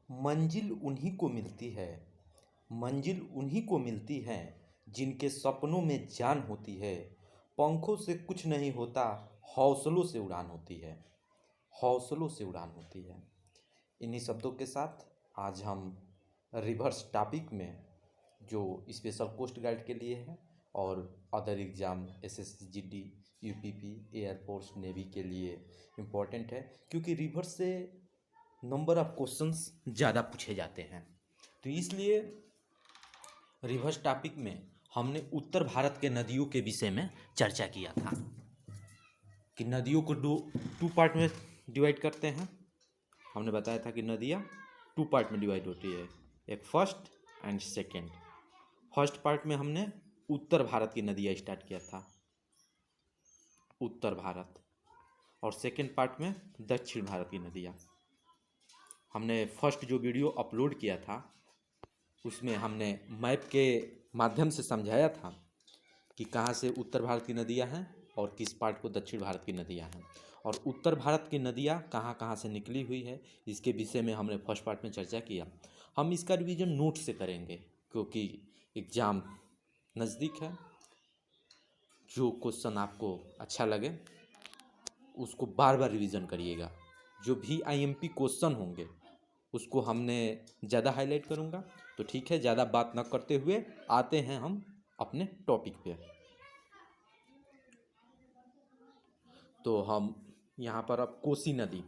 मंजिल उन्हीं को मिलती है, मंजिल उन्हीं को मिलती है जिनके सपनों में जान होती है। पंखों से कुछ नहीं होता, हौसलों से उड़ान होती है, हौसलों से उड़ान होती है। इन्हीं शब्दों के साथ आज हम रिवर्स टॉपिक में जो स्पेशल कोस्ट गार्ड के लिए है और other exam SSC GD UPP air force navy के लिए इम्पोर्टेंट है, क्योंकि रिवर्स से नंबर ऑफ क्वेश्चंस ज़्यादा पूछे जाते हैं। तो इसलिए रिवर्स टॉपिक में हमने उत्तर भारत के नदियों के विषय में चर्चा किया था कि नदियों को टू पार्ट में डिवाइड करते हैं। हमने बताया था कि नदियाँ टू पार्ट में डिवाइड होती है, एक first and second. First part में हमने उत्तर भारत की नदियाँ स्टार्ट किया था, उत्तर भारत, और सेकेंड पार्ट में दक्षिण भारत की नदियाँ। हमने फर्स्ट जो वीडियो अपलोड किया था उसमें हमने मैप के माध्यम से समझाया था कि कहाँ से उत्तर भारत की नदियाँ हैं और किस पार्ट को दक्षिण भारत की नदियाँ हैं, और उत्तर भारत की नदियाँ कहाँ कहाँ से निकली हुई है इसके विषय में हमने फर्स्ट पार्ट में चर्चा किया। हम इसका रिवीजन नोट से करेंगे क्योंकि एग्ज़ाम नज़दीक है। जो क्वेश्चन आपको अच्छा लगे उसको बार बार रिवीजन करिएगा। जो भी आईएमपी क्वेश्चन होंगे उसको हमने ज़्यादा हाईलाइट करूँगा। तो ठीक है, ज़्यादा बात न करते हुए आते हैं हम अपने टॉपिक पे। तो हम यहाँ पर अब कोसी नदी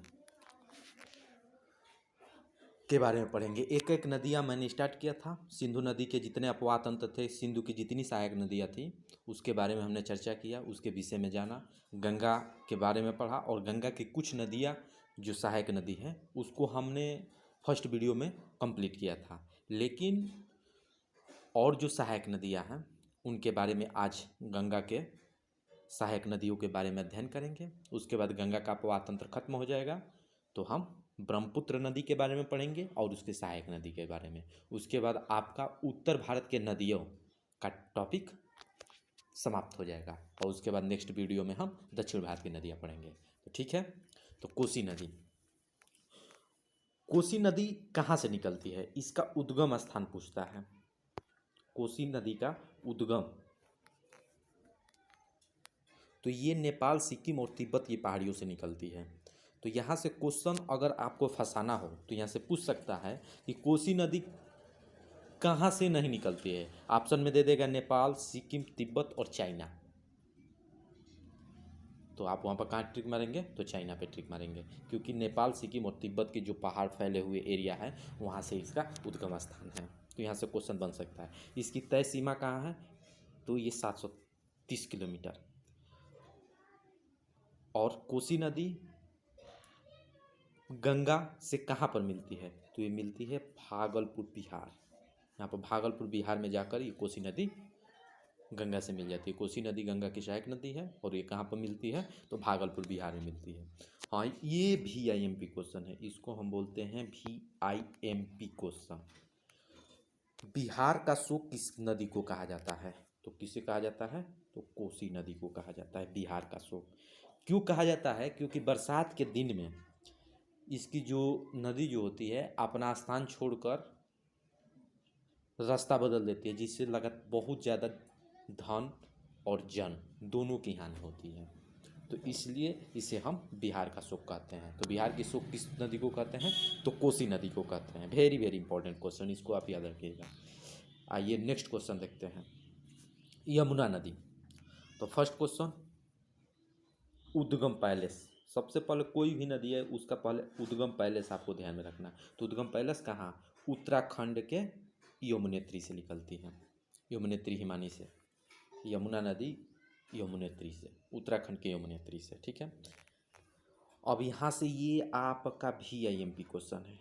के बारे में पढ़ेंगे। एक एक नदियाँ मैंने स्टार्ट किया था। सिंधु नदी के जितने अपवाद तंत्र थे, सिंधु की जितनी सहायक नदियाँ थी उसके बारे में हमने चर्चा किया, उसके विषय में जाना। गंगा के बारे में पढ़ा और गंगा की कुछ नदियाँ जो सहायक नदी हैं उसको हमने फर्स्ट वीडियो में कंप्लीट किया था। लेकिन और जो सहायक नदियाँ हैं उनके बारे में आज गंगा के सहायक नदियों के बारे में अध्ययन करेंगे। उसके बाद गंगा का अपवाद तंत्र खत्म हो जाएगा तो हम ब्रह्मपुत्र नदी के बारे में पढ़ेंगे और उसके सहायक नदी के बारे में। उसके बाद आपका उत्तर भारत के नदियों का टॉपिक समाप्त हो जाएगा और उसके बाद नेक्स्ट वीडियो में हम दक्षिण भारत की नदियाँ पढ़ेंगे। तो ठीक है, तो कोसी नदी। कोसी नदी कहाँ से निकलती है, इसका उद्गम स्थान पूछता है। कोसी नदी का उद्गम तो ये नेपाल, सिक्किम और तिब्बत की पहाड़ियों से निकलती है। तो यहाँ से क्वेश्चन अगर आपको फंसाना हो तो यहाँ से पूछ सकता है कि कोसी नदी कहाँ से नहीं निकलती है। ऑप्शन में दे देगा नेपाल, सिक्किम, तिब्बत और चाइना। तो आप वहाँ पर कहाँ ट्रिक मारेंगे, तो चाइना पे ट्रिक मारेंगे, क्योंकि नेपाल, सिक्किम और तिब्बत के जो पहाड़ फैले हुए एरिया है वहाँ से इसका उद्गम स्थान है। तो यहाँ से क्वेश्चन बन सकता है। इसकी तय सीमा कहाँ है, तो ये 730 किलोमीटर। और कोसी नदी गंगा से कहाँ पर मिलती है, तो ये मिलती है भागलपुर बिहार। यहाँ पर भागलपुर बिहार में जाकर ये कोसी नदी गंगा से मिल जाती है। कोसी नदी गंगा की सहायक नदी है और ये कहाँ पर मिलती है, तो भागलपुर बिहार में मिलती है। हाँ, ये VIMP क्वेश्चन है, इसको हम बोलते हैं VIMP क्वेश्चन। बिहार का शोक किस नदी को कहा जाता है, तो किसे कहा जाता है, तो कोसी नदी को कहा जाता है बिहार का शोक। क्यों कहा जाता है, क्योंकि बरसात के दिन में इसकी जो नदी जो होती है अपना स्थान छोड़कर रास्ता बदल देती है, जिससे लगत बहुत ज़्यादा धन और जन दोनों की हानि होती है। तो इसलिए इसे हम बिहार का शोक कहते हैं। तो बिहार की शोक किस नदी को कहते हैं, तो कोसी नदी को कहते हैं। वेरी वेरी इंपॉर्टेंट क्वेश्चन, इसको आप याद रखिएगा। आइए नेक्स्ट क्वेश्चन देखते हैं, यमुना नदी। तो फर्स्ट क्वेश्चन, उद्गम पैलेस। सबसे पहले कोई भी नदी है उसका पहले उद्गम पैलेस आपको ध्यान में रखना है। तो उद्गम पैलेस कहाँ, उत्तराखंड के यमुनेत्री से निकलती है, यमुनेत्री हिमानी से। यमुना नदी यमुनेत्री से, उत्तराखंड के यमुनेत्री से। ठीक है, अब यहाँ से ये आपका VIMP क्वेश्चन है,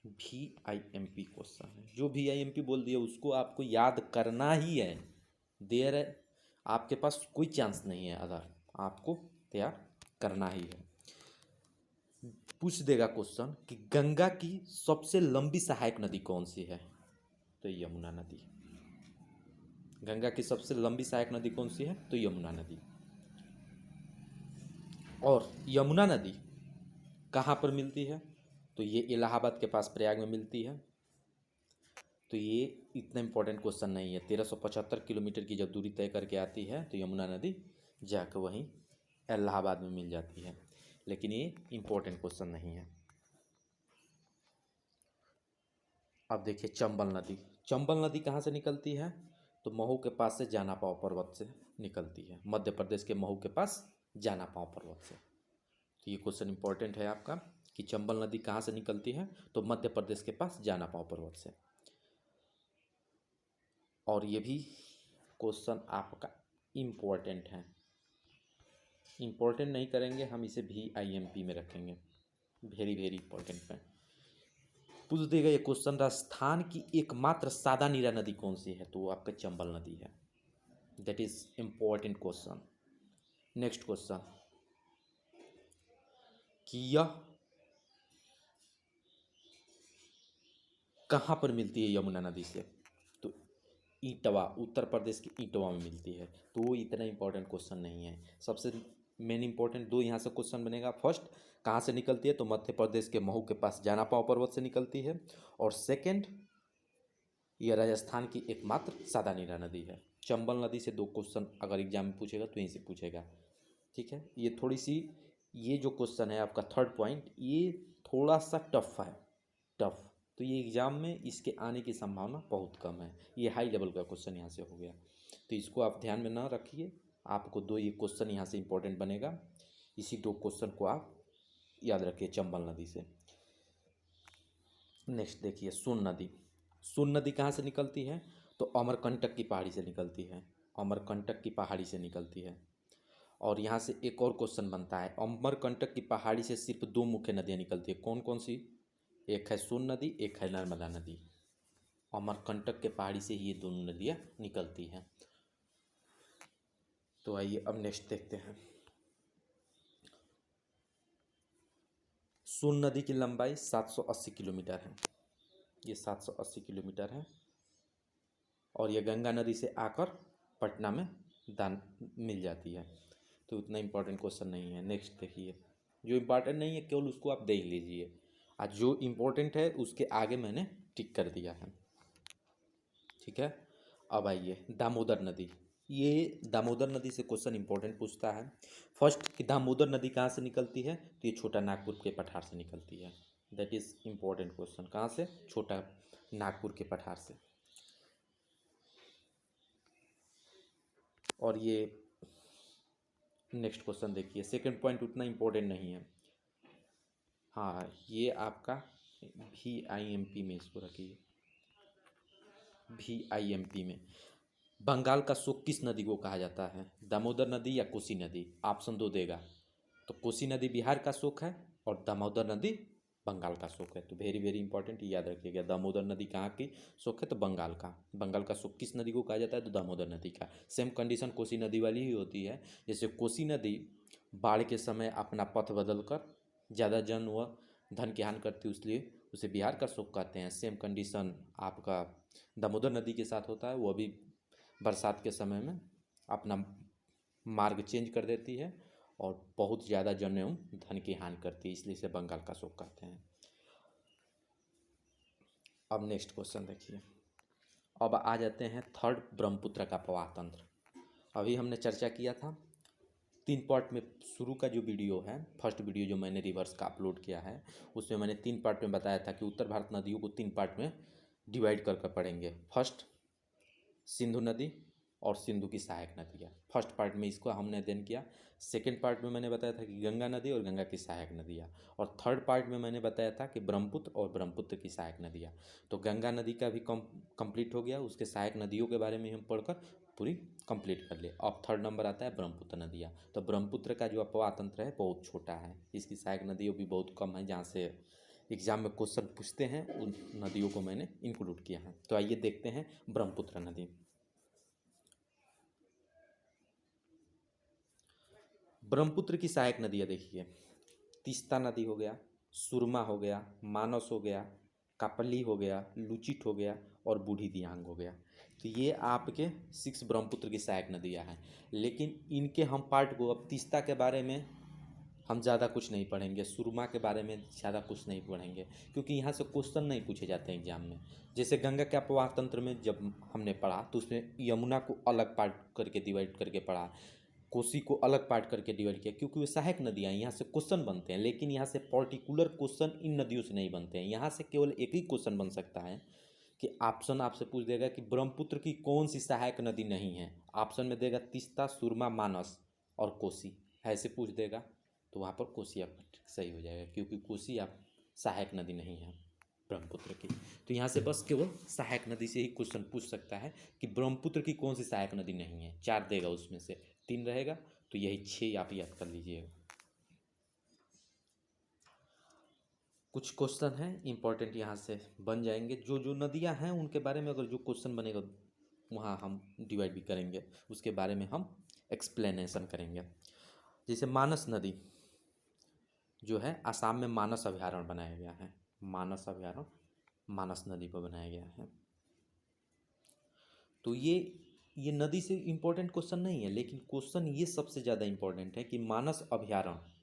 VIMP क्वेश्चन है। जो VIMP बोल दिया उसको आपको याद करना ही है। देर है, आपके पास कोई चांस नहीं है, अदर आपको तैयार करना ही है। पूछ देगा क्वेश्चन कि गंगा की सबसे लंबी सहायक नदी कौन सी है, तो यमुना नदी। गंगा की सबसे लंबी सहायक नदी कौन सी है, तो यमुना नदी। और यमुना नदी कहाँ पर मिलती है, तो ये इलाहाबाद के पास प्रयाग में मिलती है। तो ये इतना इम्पोर्टेंट क्वेश्चन नहीं है। 1375 किलोमीटर की जब दूरी तय करके आती है तो यमुना नदी जाकर वहीं इलाहाबाद में मिल जाती है, लेकिन ये इम्पोर्टेंट क्वेश्चन नहीं है। अब देखिए चंबल नदी। चंबल नदी कहाँ से निकलती है? तो महू के पास से जानापाव पर्वत से निकलती है, मध्य प्रदेश के महू के पास जानापाव पर्वत से। तो ये क्वेश्चन इंपॉर्टेंट है आपका कि चंबल नदी कहाँ से निकलती है, तो मध्य प्रदेश के पास जानापाव पर्वत से। और ये भी क्वेश्चन आपका इम्पोर्टेंट है, इम्पोर्टेंट नहीं करेंगे हम, इसे VIMP में रखेंगे, वेरी वेरी इंपॉर्टेंट में पूछ देगा ये क्वेश्चन। राजस्थान की एकमात्र सादा नीरा नदी कौन सी है? तो वो आपका चंबल नदी है। That is important question. Next question कि यह कहाँ पर मिलती है यमुना नदी से? तो ईटवा, उत्तर प्रदेश के ईटवा में मिलती है। तो वो इतना इंपॉर्टेंट क्वेश्चन नहीं है। सबसे मेन इंपॉर्टेंट दो यहाँ से क्वेश्चन बनेगा। फर्स्ट, कहाँ से निकलती है? तो मध्य प्रदेश के महू के पास जानापाव पर्वत से निकलती है। और सेकंड, यह राजस्थान की एकमात्र सादा नीरा नदी है। चंबल नदी से दो क्वेश्चन अगर एग्जाम में पूछेगा तो यहीं से पूछेगा। ठीक है, ये थोड़ी सी, ये जो क्वेश्चन है आपका थर्ड पॉइंट, ये थोड़ा सा टफ है, टफ। तो ये एग्ज़ाम में इसके आने की संभावना बहुत कम है। ये हाई लेवल का क्वेश्चन यहाँ से हो गया, तो इसको आप ध्यान में ना रखिए। आपको दो ये क्वेश्चन यहाँ से इंपॉर्टेंट बनेगा, इसी दो क्वेश्चन को आप याद रखिए चंबल नदी से। नेक्स्ट देखिए सोन नदी। सोन नदी कहाँ से निकलती है? तो अमरकंटक की पहाड़ी से निकलती है, अमरकंटक की पहाड़ी से निकलती है। और यहाँ से एक और क्वेश्चन बनता है, अमरकंटक की पहाड़ी से सिर्फ दो मुख्य नदियाँ निकलती है, कौन कौन सी? एक है सोन नदी, एक है नर्मदा नदी। अमरकंटक के पहाड़ी से ही ये दोनों नदियाँ निकलती हैं। तो आइए अब नेक्स्ट देखते हैं। सोन नदी की लंबाई 780 किलोमीटर है, ये 780 किलोमीटर है। और ये गंगा नदी से आकर पटना में दान मिल जाती है। तो उतना इम्पोर्टेंट क्वेश्चन नहीं है। नेक्स्ट देखिए, जो इम्पोर्टेंट नहीं है केवल उसको आप देख लीजिए, आज जो इम्पोर्टेंट है उसके आगे मैंने टिक कर दिया है। ठीक है, अब आइए दामोदर नदी। ये दामोदर नदी से क्वेश्चन इंपॉर्टेंट पूछता है। फर्स्ट, कि दामोदर नदी कहाँ से निकलती है? तो ये छोटा नागपुर के पठार से निकलती है। That is important question. कहाँ से? छोटा नागपुर के पठार से। और ये नेक्स्ट क्वेश्चन देखिए, सेकंड पॉइंट उतना इम्पोर्टेंट नहीं है। हाँ, ये आपका VIMP में इसको रखिए, VIMP में। बंगाल का शोक किस नदी को कहा जाता है? दामोदर नदी या कोसी नदी? ऑप्शन दो देगा। तो कोसी नदी बिहार का शोक है और दामोदर नदी बंगाल का शोक है। तो वेरी वेरी इंपॉर्टेंट, याद रखिएगा। दामोदर नदी कहाँ की शोक है? तो बंगाल का। बंगाल का शोक किस नदी को कहा जाता है? तो दामोदर नदी का। सेम कंडीशन कोसी नदी वाली ही होती है। जैसे कोसी नदी बाढ़ के समय अपना पथ बदल कर ज़्यादा जन व धन की हानि करती है, इसलिए उसे बिहार का शोक कहते हैं। सेम कंडीशन आपका दामोदर नदी के साथ होता है, वो भी बरसात के समय में अपना मार्ग चेंज कर देती है और बहुत ज़्यादा जन एवं धन की हानि करती है, इसलिए इसे बंगाल का शोक कहते हैं। अब नेक्स्ट क्वेश्चन देखिए, अब आ जाते हैं थर्ड, ब्रह्मपुत्र का प्रवाह तंत्र। अभी हमने चर्चा किया था 3 पार्ट में। शुरू का जो वीडियो है, फर्स्ट वीडियो जो मैंने रिवर्स का अपलोड किया है, उसमें मैंने 3 पार्ट में बताया था कि उत्तर भारत नदियों को 3 पार्ट में डिवाइड कर पढ़ेंगे। फर्स्ट सिंधु नदी और सिंधु की सहायक नदियाँ, फर्स्ट पार्ट में इसको हमने अध्ययन किया। सेकंड पार्ट में मैंने बताया था कि गंगा नदी और गंगा की सहायक नदियाँ। और थर्ड पार्ट में मैंने बताया था कि ब्रह्मपुत्र और ब्रह्मपुत्र की सहायक नदियाँ। तो गंगा नदी का भी कंप्लीट हो गया, उसके सहायक नदियों के बारे में हम पढ़कर पूरी कंप्लीट कर ले। अब थर्ड नंबर आता है ब्रह्मपुत्र नदियाँ। तो ब्रह्मपुत्र का जो अपवाह तंत्र है बहुत छोटा है, इसकी सहायक नदियों भी बहुत कम है। जहाँ से एग्जाम में क्वेश्चन पूछते हैं उन नदियों को मैंने इंक्लूड किया है। तो आइए देखते हैं ब्रह्मपुत्र नदी। ब्रह्मपुत्र की सहायक नदियाँ देखिए, तीस्ता नदी हो गया, सुरमा हो गया, मानस हो गया, कापली हो गया, लुचिट हो गया और बूढ़ी दियांग हो गया। तो ये आपके 6 ब्रह्मपुत्र की सहायक नदियाँ हैं। लेकिन इनके हम पार्ट को, अब तीस्ता के बारे में हम ज़्यादा कुछ नहीं पढ़ेंगे, सुरमा के बारे में ज़्यादा कुछ नहीं पढ़ेंगे, क्योंकि यहाँ से क्वेश्चन नहीं पूछे जाते हैं एग्जाम में। जैसे गंगा के अपवाह तंत्र में जब हमने पढ़ा तो उसमें यमुना को अलग पार्ट करके डिवाइड करके पढ़ा, कोसी को अलग पार्ट करके डिवाइड किया, क्योंकि वे सहायक नदियाँ हैं, यहाँ से क्वेश्चन बनते हैं। लेकिन यहाँ से पर्टिकुलर क्वेश्चन इन नदियों से नहीं बनते हैं। यहाँ से केवल एक ही क्वेश्चन बन सकता है कि ऑप्शन आपसे पूछ देगा कि ब्रह्मपुत्र की कौन सी सहायक नदी नहीं है। ऑप्शन में देगा तीस्ता, सुरमा, मानस और कोसी, ऐसे पूछ देगा तो वहाँ पर कोसी आपका सही हो जाएगा, क्योंकि कोसी आप सहायक नदी नहीं है ब्रह्मपुत्र की। तो यहाँ से बस केवल सहायक नदी से ही क्वेश्चन पूछ सकता है कि ब्रह्मपुत्र की कौन सी सहायक नदी नहीं है। 4 देगा, उसमें से 3 रहेगा, तो यही 6 आप याद कर लीजिएगा। कुछ क्वेश्चन हैं इंपॉर्टेंट यहाँ से बन जाएंगे। जो जो नदियाँ हैं उनके बारे में अगर जो क्वेश्चन बनेगा वहाँ हम डिवाइड भी करेंगे, उसके बारे में हम एक्सप्लेनेशन करेंगे। जैसे मानस नदी जो है, आसाम में मानस अभयारण्य बनाया गया है। मानस अभयारण्य मानस नदी पर बनाया गया है। तो ये नदी से इम्पोर्टेंट क्वेश्चन नहीं है, लेकिन क्वेश्चन ये सबसे ज़्यादा इम्पोर्टेंट है कि मानस अभयारण्य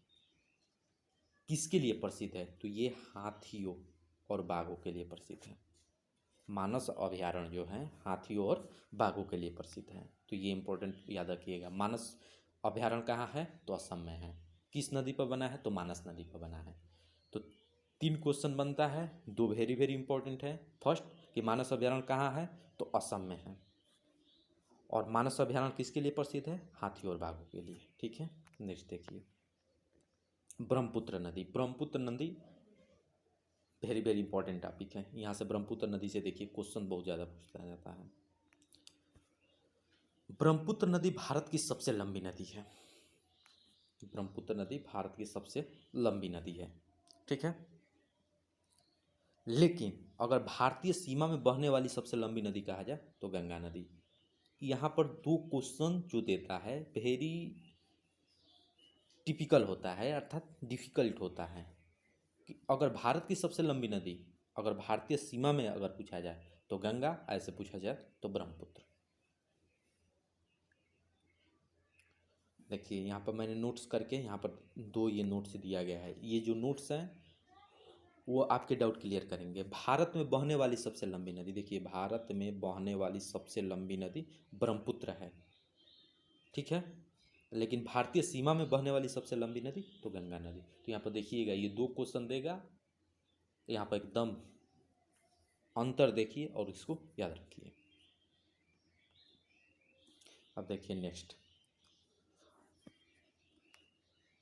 किसके लिए प्रसिद्ध है। तो ये हाथियों और बाघों के लिए प्रसिद्ध है। मानस अभयारण्य जो है हाथियों और बाघों के लिए प्रसिद्ध है। तो ये इम्पोर्टेंट याद रखिएगा। मानस अभयारण्य कहाँ है, तो असम में है। किस नदी पर बना है, तो मानस नदी पर बना है। तो 3 क्वेश्चन बनता है, 2 वेरी वेरी इंपॉर्टेंट है। फर्स्ट कि मानस अभयारण्य कहाँ है, तो असम में है। और मानस अभयारण्य किसके लिए प्रसिद्ध है, हाथियों और बाघों के लिए। ठीक है, नेक्स्ट देखिए ब्रह्मपुत्र नदी। ब्रह्मपुत्र नदी वेरी वेरी इंपॉर्टेंट टॉपिक है। यहाँ से ब्रह्मपुत्र नदी से देखिए क्वेश्चन बहुत ज़्यादा पूछा जाता है। ब्रह्मपुत्र नदी भारत की सबसे लंबी नदी है। ब्रह्मपुत्र नदी भारत की सबसे लंबी नदी है। ठीक है, लेकिन अगर भारतीय सीमा में बहने वाली सबसे लंबी नदी कहा जाए तो गंगा नदी। यहाँ पर 2 क्वेश्चन जो देता है वेरी टिपिकल होता है, अर्थात डिफिकल्ट होता है कि अगर भारत की सबसे लंबी नदी अगर भारतीय सीमा में अगर पूछा जाए तो गंगा, ऐसे पूछा जाए तो ब्रह्मपुत्र। देखिए यहाँ पर मैंने नोट्स करके यहाँ पर 2 ये नोट्स दिया गया है। ये जो नोट्स हैं वो आपके डाउट क्लियर करेंगे। भारत में बहने वाली सबसे लंबी नदी, देखिए भारत में बहने वाली सबसे लंबी नदी ब्रह्मपुत्र है। ठीक है, लेकिन भारतीय सीमा में बहने वाली सबसे लंबी नदी तो गंगा नदी। तो यहाँ पर देखिएगा ये 2 क्वेश्चन देगा, यहाँ पर एकदम अंतर देखिए और इसको याद रखिए। अब देखिए नेक्स्ट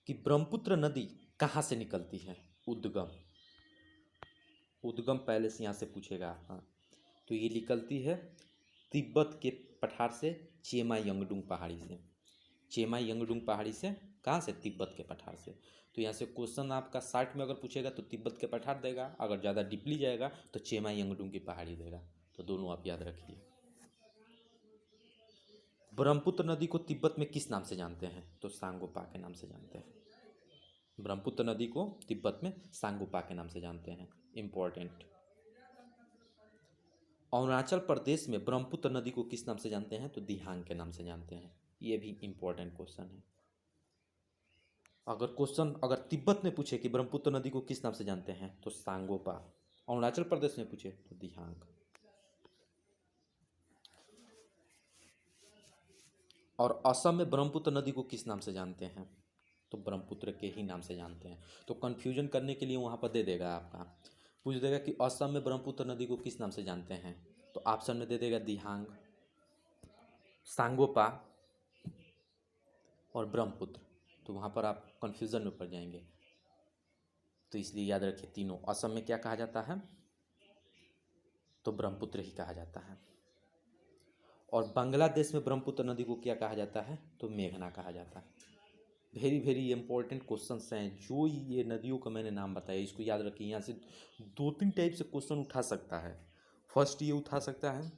कि ब्रह्मपुत्र नदी कहाँ से निकलती है। उद्गम पहले से यहाँ से पूछेगा। हाँ, तो ये निकलती है तिब्बत के पठार से, चेमा यंगडुंग पहाड़ी से। चेमा यंगडुंग पहाड़ी से कहाँ से, तिब्बत के पठार से। तो यहाँ से क्वेश्चन आपका 60 में अगर पूछेगा तो तिब्बत के पठार देगा, अगर ज़्यादा डीपली जाएगा तो चेमा यंगडुंग की पहाड़ी देगा। तो दोनों आप याद रखिए। ब्रह्मपुत्र नदी को तिब्बत में किस नाम से जानते हैं, तो सांगोपा के नाम से जानते हैं। ब्रह्मपुत्र नदी को तिब्बत में सांगोपा के नाम से जानते हैं। इम्पोर्टेंट। अरुणाचल प्रदेश में ब्रह्मपुत्र नदी को किस नाम से जानते हैं, तो दिहांग के नाम से जानते हैं। ये भी इम्पोर्टेंट क्वेश्चन है। अगर तिब्बत में पूछे कि ब्रह्मपुत्र नदी को किस नाम से जानते हैं तो सांगोपा, अरुणाचल प्रदेश में पूछे तो दिहांग। और असम में ब्रह्मपुत्र नदी को किस नाम से जानते हैं, तो ब्रह्मपुत्र के ही नाम से जानते हैं। तो कन्फ्यूजन करने के लिए वहाँ पर दे देगा, आपका पूछ देगा कि असम में ब्रह्मपुत्र नदी को किस नाम से जानते हैं, तो ऑप्शन में दे देगा दिहांग, सांगोपा और ब्रह्मपुत्र। तो वहाँ पर आप कन्फ्यूज़न में पड़ जाएंगे। तो इसलिए याद रखिए तीनों। असम में क्या कहा जाता है, तो ब्रह्मपुत्र ही कहा जाता है। और बांग्लादेश में ब्रह्मपुत्र नदी को क्या कहा जाता है, तो मेघना कहा जाता है। वेरी वेरी इंपॉर्टेंट क्वेश्चंस हैं। जो ये नदियों का मैंने नाम बताया इसको याद रखिए। यहाँ से 2-3 टाइप से क्वेश्चन उठा सकता है। फर्स्ट ये उठा सकता है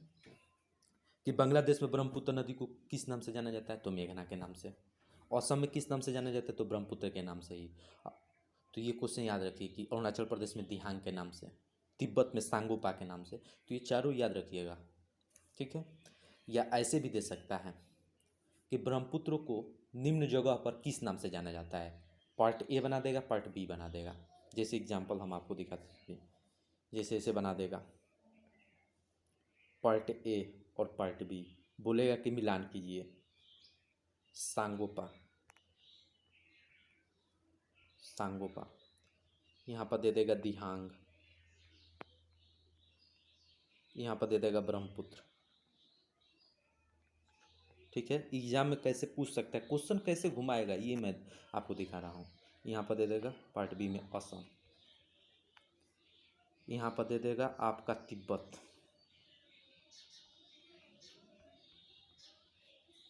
कि बांग्लादेश में ब्रह्मपुत्र नदी को किस नाम से जाना जाता है, तो मेघना के नाम से। असम में किस नाम से जाना जाता है, तो ब्रह्मपुत्र के नाम से ही। तो ये क्वेश्चन याद रखिए कि अरुणाचल प्रदेश में दिहांग के नाम से, तिब्बत में सांगोपा के नाम से। तो ये चारों याद रखिएगा। ठीक है, या ऐसे भी दे सकता है कि ब्रह्मपुत्र को निम्न जगह पर किस नाम से जाना जाता है, पार्ट ए बना देगा, पार्ट बी बना देगा। जैसे एग्जांपल हम आपको दिखाते हैं, जैसे ऐसे बना देगा पार्ट ए और पार्ट बी, बोलेगा कि मिलान कीजिए, सांगोपा, सांगोपा। यहाँ पर दे देगा दिहांग, यहाँ पर दे देगा ब्रह्मपुत्र। ठीक है, एग्जाम में कैसे पूछ सकता है, क्वेश्चन कैसे घुमाएगा, ये मैं आपको दिखा रहा हूँ। यहाँ पर दे देगा पार्ट बी में असम, यहाँ पर दे देगा आपका तिब्बत।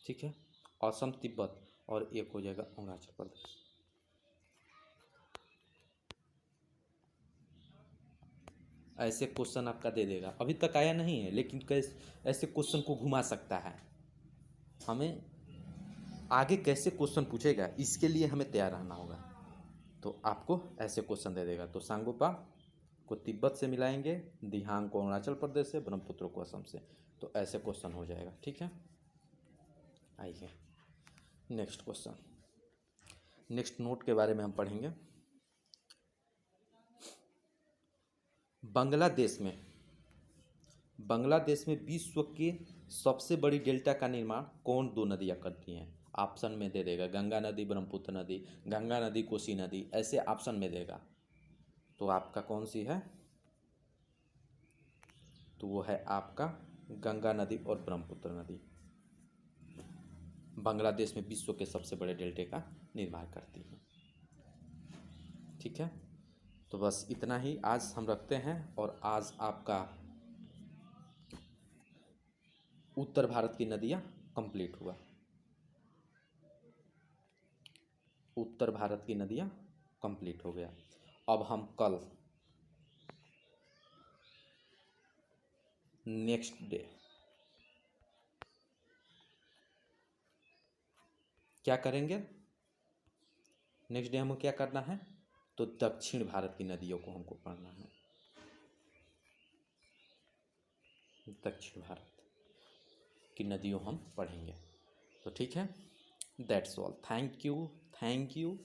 ठीक है, असम तिब्बत, और एक हो जाएगा अरुणाचल प्रदेश। ऐसे क्वेश्चन आपका दे देगा, अभी तक आया नहीं है लेकिन कैसे ऐसे क्वेश्चन को घुमा सकता है। हमें आगे कैसे क्वेश्चन पूछेगा इसके लिए हमें तैयार रहना होगा। तो आपको ऐसे क्वेश्चन दे देगा। तो सांगोपा को तिब्बत से मिलाएंगे, दिहांग को अरुणाचल प्रदेश से, ब्रह्मपुत्र को असम से। तो ऐसे क्वेश्चन हो जाएगा। ठीक है, आइए नेक्स्ट क्वेश्चन। नेक्स्ट नोट के बारे में हम पढ़ेंगे। बांग्लादेश में विश्व के सबसे बड़ी डेल्टा का निर्माण कौन दो नदियाँ करती हैं? ऑप्शन में दे देगा गंगा नदी, ब्रह्मपुत्र नदी, गंगा नदी, कोसी नदी, ऐसे ऑप्शन में देगा। तो आपका कौन सी है? तो वो है आपका गंगा नदी और ब्रह्मपुत्र नदी। बांग्लादेश में विश्व के सबसे बड़े डेल्टे का निर्माण करती है। ठीक है, तो बस इतना ही आज हम रखते हैं। और आज आपका उत्तर भारत की नदियाँ कंप्लीट हुआ। उत्तर भारत की नदियाँ कंप्लीट हो गया। अब हम कल नेक्स्ट डे क्या करेंगे? नेक्स्ट डे हमें क्या करना है? तो दक्षिण भारत की नदियों को हमको पढ़ना है। दक्षिण भारत की नदियों हम पढ़ेंगे। तो ठीक है, that's all. Thank you, thank you.